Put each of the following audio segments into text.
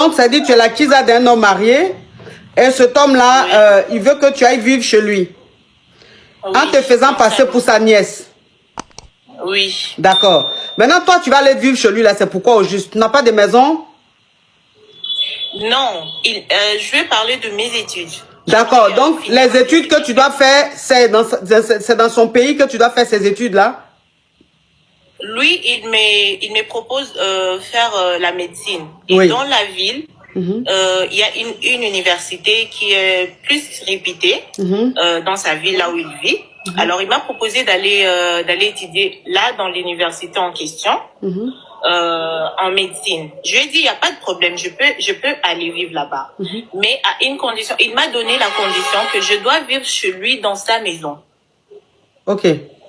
Donc, ça dit que tu es l'acquise d'un homme marié et cet homme-là, il veut que tu ailles vivre chez lui. Oui, en te faisant passer pour sa nièce. Oui. D'accord. Maintenant, toi, tu vas aller vivre chez lui, là, c'est pourquoi au juste? Tu n'as pas de maison? Non, je vais parler de mes études. D'accord, donc les études que tu dois faire, c'est dans son pays que tu dois faire ces études-là? Lui, il me propose faire la médecine. Et oui. Dans la ville, il y a une université qui est plus réputée dans sa ville, là où il vit. Alors, il m'a proposé d'aller étudier là, dans l'université en question. En médecine. Je lui ai dit, il n'y a pas de problème, je peux aller vivre là-bas. Mais à une condition, il m'a donné la condition que je dois vivre chez lui dans sa maison. Ok.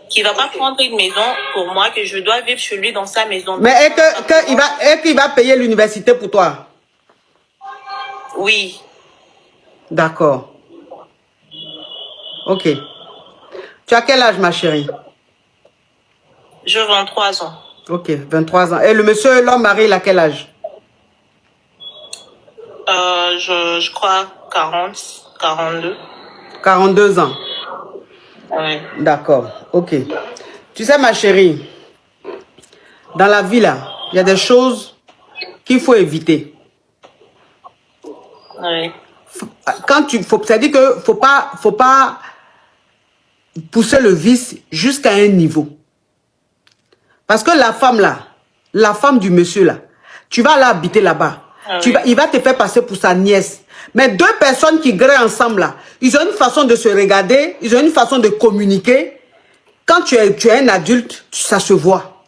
Qu'il ne va pas prendre une maison pour moi, que je dois vivre chez lui dans sa maison. Mais est-ce qu'il va payer l'université pour toi? Oui. D'accord. Ok. Tu as quel âge, ma chérie? Je 23 ans. Ok, 23 ans. Et le monsieur, l'homme marié, il a quel âge? Je crois 40, 42. 42 ans. Oui. D'accord, ok. Tu sais, ma chérie, dans la vie, là, il y a des choses qu'il faut éviter. Oui. C'est-à-dire que faut pas pousser le vice jusqu'à un niveau. Parce que la femme là, la femme du monsieur là, tu vas aller habiter là-bas. Il va te faire passer pour sa nièce. Mais deux personnes qui graissent ensemble là, ils ont une façon de se regarder, ils ont une façon de communiquer. Quand tu es un adulte, ça se voit.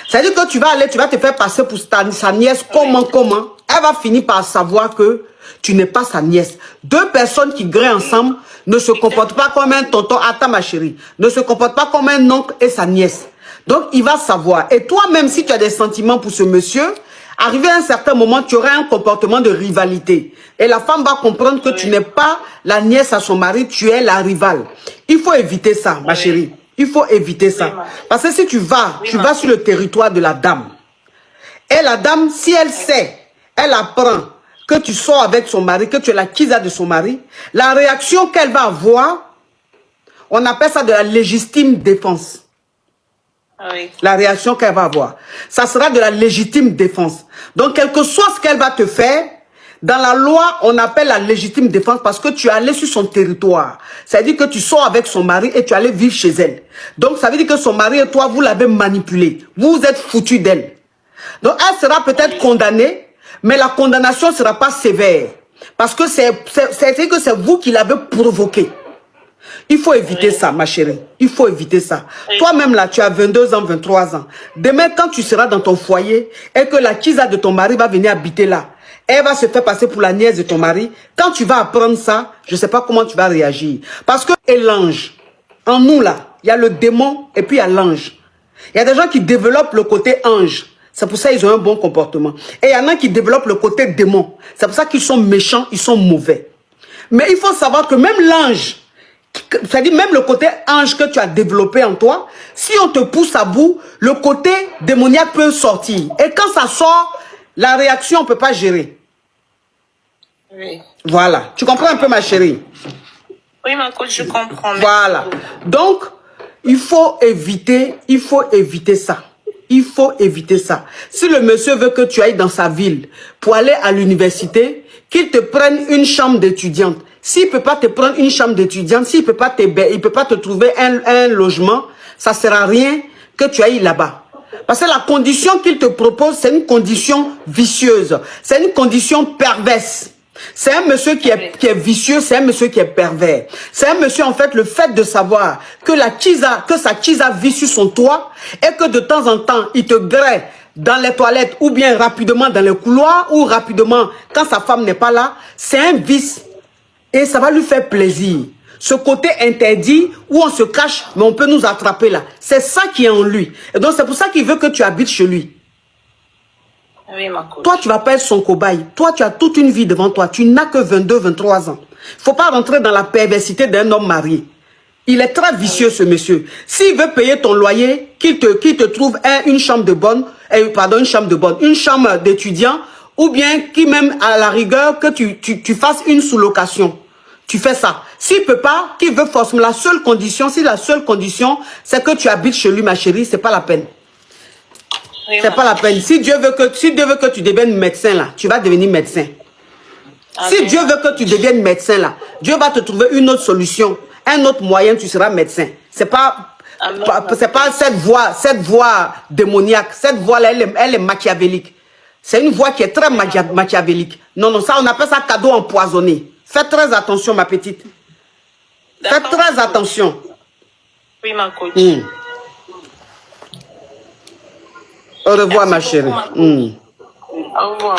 C'est-à-dire que tu vas te faire passer pour sa nièce, comment. Elle va finir par savoir que tu n'es pas sa nièce. Deux personnes qui graissent ensemble ne se comportent pas comme un tonton, attends ma chérie, ne se comportent pas comme un oncle et sa nièce. Donc, il va savoir. Et toi, même si tu as des sentiments pour ce monsieur, arrivé à un certain moment, tu auras un comportement de rivalité. Et la femme va comprendre que tu n'es pas la nièce à son mari, tu es la rivale. Il faut éviter ça, ma chérie. Il faut éviter ça. Parce que si tu vas sur le territoire de la dame. Et la dame, si elle sait, elle apprend que tu sors avec son mari, que tu es la kisa de son mari, la réaction qu'elle va avoir, on appelle ça de la légitime défense. Oui. La réaction qu'elle va avoir. Ça sera de la légitime défense. Donc, quel que soit ce qu'elle va te faire, dans la loi, on appelle la légitime défense parce que tu es allé sur son territoire. Ça veut dire que tu sors avec son mari et tu es allé vivre chez elle. Donc, ça veut dire que son mari et toi, vous l'avez manipulé. Vous êtes foutu d'elle. Donc, elle sera peut-être condamnée, mais la condamnation ne sera pas sévère. Parce que c'est vous qui l'avez provoqué. Il faut éviter ça, ma chérie. Il faut éviter ça. Toi-même, là, tu as 22 ans, 23 ans. Demain, quand tu seras dans ton foyer et que la kisa de ton mari va venir habiter là, elle va se faire passer pour la nièce de ton mari. Quand tu vas apprendre ça, je ne sais pas comment tu vas réagir. Parce que l'ange, en nous, là, il y a le démon et puis il y a l'ange. Il y a des gens qui développent le côté ange. C'est pour ça qu'ils ont un bon comportement. Et il y en a qui développent le côté démon. C'est pour ça qu'ils sont méchants, ils sont mauvais. Mais il faut savoir que même l'ange, c'est-à-dire même le côté ange que tu as développé en toi, si on te pousse à bout, le côté démoniaque peut sortir. Et quand ça sort, la réaction, on ne peut pas gérer. Oui. Voilà. Tu comprends un peu, ma chérie? Oui, ma coach, je comprends. Voilà. Donc, il faut éviter ça. Il faut éviter ça. Si le monsieur veut que tu ailles dans sa ville pour aller à l'université, qu'il te prenne une chambre d'étudiante. S'il ne peut pas te prendre une chambre d'étudiante, s'il ne peut pas te trouver un logement, ça ne sert à rien que tu ailles là-bas. Parce que la condition qu'il te propose, c'est une condition vicieuse. C'est une condition perverse. C'est un monsieur qui est vicieux, c'est un monsieur qui est pervers. C'est un monsieur, en fait, le fait de savoir que sa kisa vit sur son toit et que de temps en temps, il te graisse dans les toilettes ou bien rapidement dans les couloirs ou rapidement quand sa femme n'est pas là, c'est un vice. Et ça va lui faire plaisir. Ce côté interdit où on se cache, mais on peut nous attraper là. C'est ça qui est en lui. Et donc c'est pour ça qu'il veut que tu habites chez lui. Oui, ma coach. Toi, tu vas pas être son cobaye. Toi, tu as toute une vie devant toi. Tu n'as que 22, 23 ans. Il ne faut pas rentrer dans la perversité d'un homme marié. Il est très vicieux, ce monsieur. S'il veut payer ton loyer, qu'il te trouve une chambre d'étudiant ou bien qui même à la rigueur que tu fasses une sous-location. Tu fais ça. S'il peut pas, qu'il veut forcément, la seule condition, si la seule condition, c'est que tu habites chez lui, ma chérie, c'est pas la peine. Oui, C'est pas la peine. Si Dieu veut que tu deviennes médecin là, tu vas devenir médecin. Amen. Si Dieu veut que tu deviennes médecin là, Dieu va te trouver une autre solution, un autre moyen, tu seras médecin. C'est pas cette voie démoniaque. Cette voie là, elle est machiavélique. C'est une voie qui est très machiavélique. Non, non, ça on appelle ça cadeau empoisonné. Faites très attention, ma petite. Faites très attention. Oui, ma coach. Au revoir, ma chérie. Au revoir.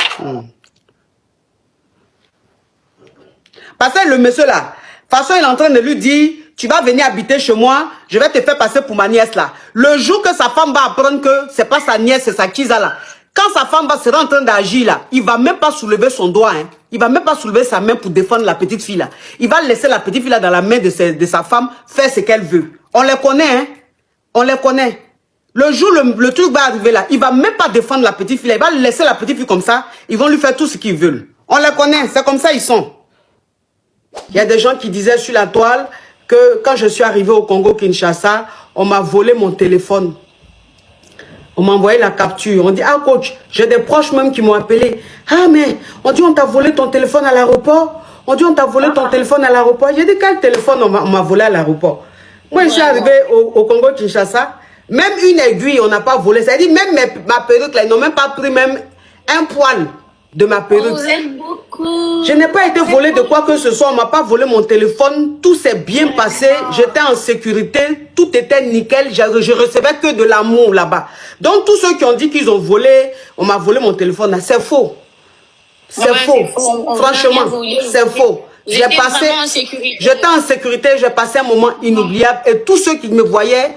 Parce que le monsieur là, de toute façon, il est en train de lui dire, tu vas venir habiter chez moi, je vais te faire passer pour ma nièce là. Le jour que sa femme va apprendre que c'est pas sa nièce, c'est sa Kiza là. Quand sa femme sera en train d'agir là, il va même pas soulever son doigt. Hein. Il va même pas soulever sa main pour défendre la petite fille là. Il va laisser la petite fille là dans la main de sa femme faire ce qu'elle veut. On les connaît, hein. On les connaît. Le jour le truc va arriver là, il va même pas défendre la petite fille là. Il va laisser la petite fille comme ça. Ils vont lui faire tout ce qu'ils veulent. On les connaît, c'est comme ça ils sont. Il y a des gens qui disaient sur la toile que quand je suis arrivé au Congo-Kinshasa, on m'a volé mon téléphone. On m'a envoyé la capture. On dit, ah coach, j'ai des proches même qui m'ont appelé. Ah mais, on dit on t'a volé ton téléphone à l'aéroport. On dit on t'a volé ton téléphone à l'aéroport. J'ai dit quel téléphone on m'a volé à l'aéroport. Moi je suis arrivé au Congo-Kinshasa. Même une aiguille on n'a pas volé. C'est-à-dire même ma perruque là, ils n'ont même pas pris même un poil de ma perruque. Vous aime beaucoup. Je n'ai pas été volé de quoi que ce soit. On m'a pas volé mon téléphone. Tout s'est bien passé. J'étais en sécurité. Tout était nickel. Je recevais que de l'amour là-bas. Donc, tous ceux qui ont dit qu'ils ont volé, on m'a volé mon téléphone, c'est faux. C'est faux. Franchement, c'est faux. J'étais en sécurité. J'ai passé un moment inoubliable. Et tous ceux qui me voyaient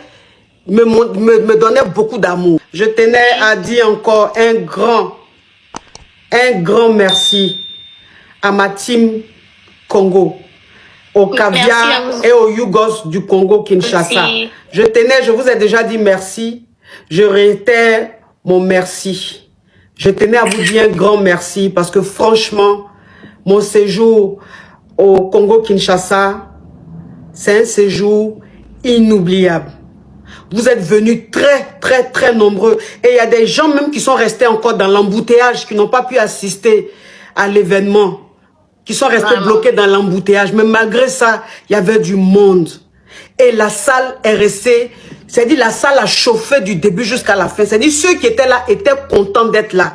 me donnaient beaucoup d'amour. Je tenais à dire encore un grand merci à ma team Congo, au caviar et au Yougos du Congo-Kinshasa. Je vous ai déjà dit merci. Je réitère mon merci. Je tenais à vous dire un grand merci parce que franchement, mon séjour au Congo-Kinshasa, c'est un séjour inoubliable. Vous êtes venus très nombreux. Et il y a des gens même qui sont restés encore dans l'embouteillage, qui n'ont pas pu assister à l'événement, qui sont restés bloqués dans l'embouteillage. Mais malgré ça, il y avait du monde. Et la salle est restée, c'est-à-dire la salle a chauffé du début jusqu'à la fin. C'est-à-dire ceux qui étaient là étaient contents d'être là.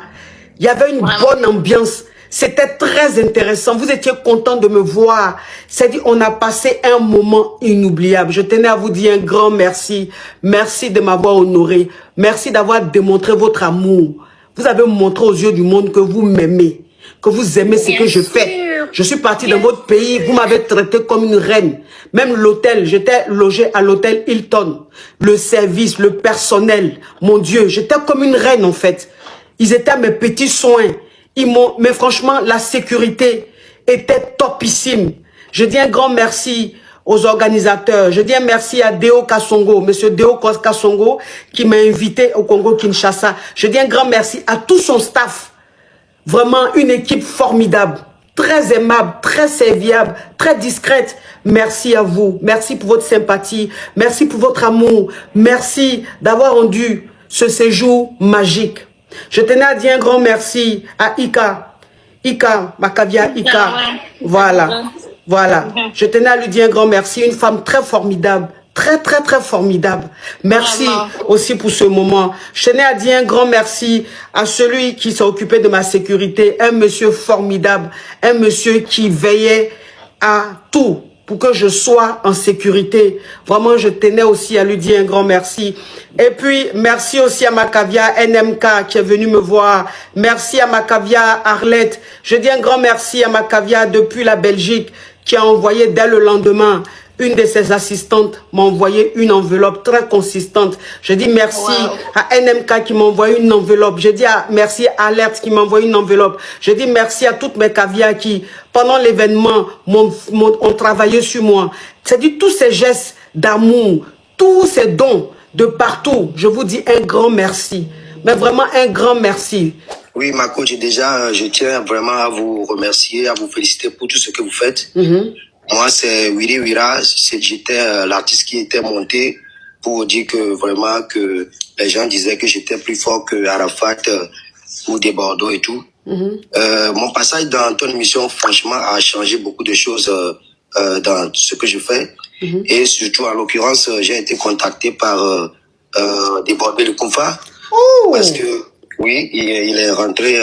Il y avait une bonne ambiance. C'était très intéressant. Vous étiez contents de me voir. C'est-à-dire, on a passé un moment inoubliable. Je tenais à vous dire un grand merci. Merci de m'avoir honoré. Merci d'avoir démontré votre amour. Vous avez montré aux yeux du monde que vous m'aimez, que vous aimez ce que je fais. Je suis partie dans votre pays. Vous m'avez traité comme une reine. Même l'hôtel, j'étais logée à l'hôtel Hilton. Le service, le personnel. Mon Dieu, j'étais comme une reine en fait. Ils étaient à mes petits soins. Mais franchement, la sécurité était topissime. Je dis un grand merci aux organisateurs. Je dis un merci à Deo Kassongo, monsieur Deo Kassongo, qui m'a invité au Congo-Kinshasa. Je dis un grand merci à tout son staff. Vraiment une équipe formidable, très aimable, très serviable, très discrète. Merci à vous. Merci pour votre sympathie. Merci pour votre amour. Merci d'avoir rendu ce séjour magique. Je tenais à dire un grand merci à Ika. Ika, ma caviar Ika. Voilà. Voilà. Je tenais à lui dire un grand merci. Une femme très formidable. Très formidable. Merci aussi pour ce moment. Je tenais à dire un grand merci à celui qui s'est occupé de ma sécurité. Un monsieur formidable. Un monsieur qui veillait à tout pour que je sois en sécurité. Vraiment, je tenais aussi à lui dire un grand merci. Et puis, merci aussi à ma caviar NMK qui est venu me voir. Merci à ma caviar Arlette. Je dis un grand merci à ma caviar depuis la Belgique qui a envoyé dès le lendemain. Une de ses assistantes m'a envoyé une enveloppe très consistante. Je dis merci à NMK qui m'a envoyé une enveloppe. Je dis merci à Alerte qui m'a envoyé une enveloppe. Je dis merci à toutes mes caviars qui, pendant l'événement, ont travaillé sur moi. C'est-à-dire tous ces gestes d'amour, tous ces dons de partout. Je vous dis un grand merci. Mais vraiment un grand merci. Oui, ma coach, déjà, je tiens vraiment à vous remercier, à vous féliciter pour tout ce que vous faites. Moi, c'est Wiri Wira. J'étais l'artiste qui était monté pour dire que vraiment que les gens disaient que j'étais plus fort que Arafat ou des Bordeaux et tout. Mon passage dans ton émission, franchement, a changé beaucoup de choses dans ce que je fais. Et surtout, en l'occurrence, j'ai été contacté par des Bordeaux de Koufa. Parce que, oui, il est rentré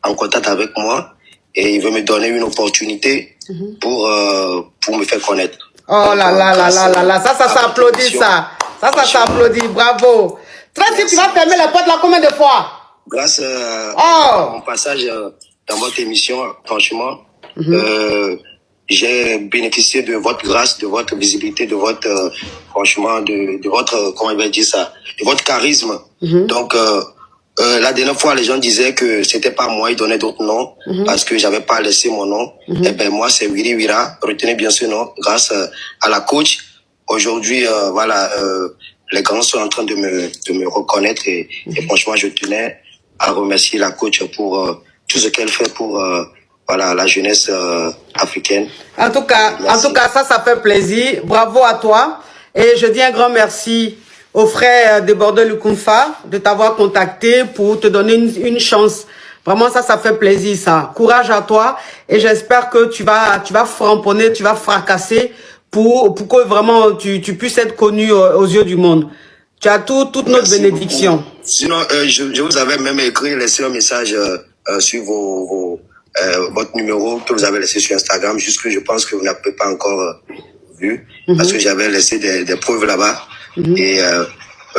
en contact avec moi et il veut me donner une opportunité pour me faire connaître. Oh là là là là là là, ça s'applaudit ça. Ça s'applaudit, bravo. Tracy, tu vas fermer la porte là combien de fois? Grâce à mon passage dans votre émission, franchement, j'ai bénéficié de votre grâce, de votre visibilité, de votre, franchement, de votre, comment je vais dire ça, de votre charisme. Donc, la dernière fois, les gens disaient que c'était pas moi, ils donnaient d'autres noms parce que j'avais pas laissé mon nom. Eh ben, moi, c'est Wiri Wira. Retenez bien ce nom grâce à la coach. Aujourd'hui, voilà, les grands sont en train de me reconnaître et franchement, je tenais à remercier la coach pour tout ce qu'elle fait pour, voilà, la jeunesse africaine. En tout cas, ça fait plaisir. Bravo à toi. Et je dis un grand merci aux frères de Bordeaux-le-Kounfa de t'avoir contacté pour te donner une chance. Vraiment, ça fait plaisir, ça. Courage à toi. Et j'espère que tu vas framponner, tu vas fracasser pour que vraiment tu puisses être connu aux yeux du monde. Tu as toute notre bénédiction. Beaucoup. Sinon, je vous avais même écrit, laissé un message sur votre numéro que vous avez laissé sur Instagram, juste que je pense que vous n'avez pas encore vu, parce que j'avais laissé des preuves là-bas. Et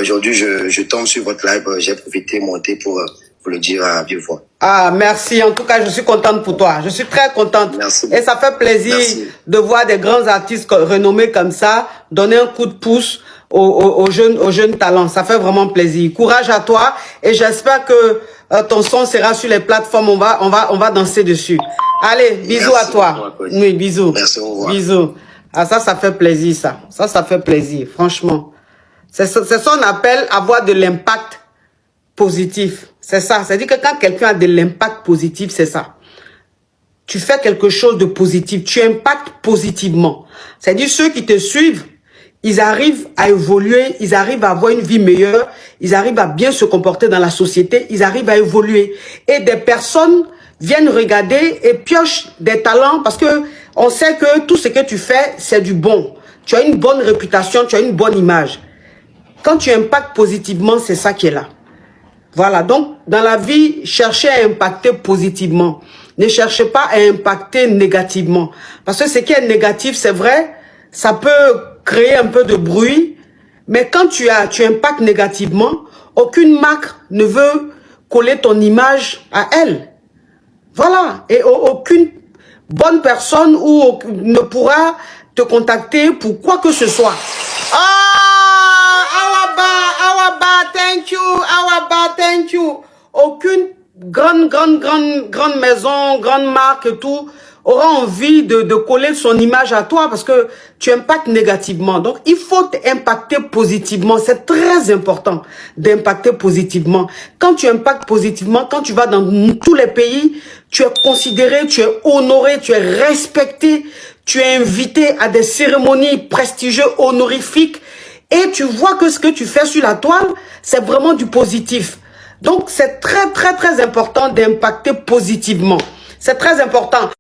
aujourd'hui, je tombe sur votre live, j'ai profité, monté pour vous le dire à vive voix. Ah, merci. En tout cas, je suis contente pour toi. Je suis très contente. Merci. Et ça fait plaisir de voir des grands artistes renommés comme ça donner un coup de pouce aux jeunes talents. Ça fait vraiment plaisir. Courage à toi et j'espère que ton son sera sur les plateformes. On va danser dessus. Allez, bisous à toi. Oui, bisous. Merci, au revoir. Bisous. Ah, ça fait plaisir, ça. Ça fait plaisir, franchement. C'est ce qu'on appelle avoir de l'impact positif. C'est ça. C'est-à-dire que quand quelqu'un a de l'impact positif, c'est ça. Tu fais quelque chose de positif. Tu impactes positivement. C'est-à-dire ceux qui te suivent, ils arrivent à évoluer, ils arrivent à avoir une vie meilleure, ils arrivent à bien se comporter dans la société, ils arrivent à évoluer. Et des personnes viennent regarder et piochent des talents parce que on sait que tout ce que tu fais, c'est du bon. Tu as une bonne réputation, tu as une bonne image. Quand tu impactes positivement, c'est ça qui est là. Voilà, donc dans la vie, cherchez à impacter positivement. Ne cherchez pas à impacter négativement. Parce que ce qui est négatif, c'est vrai, ça peut créer un peu de bruit, mais quand tu impactes négativement, aucune marque ne veut coller ton image à elle. Voilà, et aucune bonne personne ne pourra te contacter pour quoi que ce soit. Awaba, thank you, Awaba, thank you. Aucune grande maison, grande marque et tout aura envie de coller son image à toi parce que tu impactes négativement. Donc, il faut impacter positivement. C'est très important d'impacter positivement. Quand tu impactes positivement, quand tu vas dans tous les pays, tu es considéré, tu es honoré, tu es respecté, tu es invité à des cérémonies prestigieuses, honorifiques et tu vois que ce que tu fais sur la toile, c'est vraiment du positif. Donc, c'est très important d'impacter positivement. C'est très important.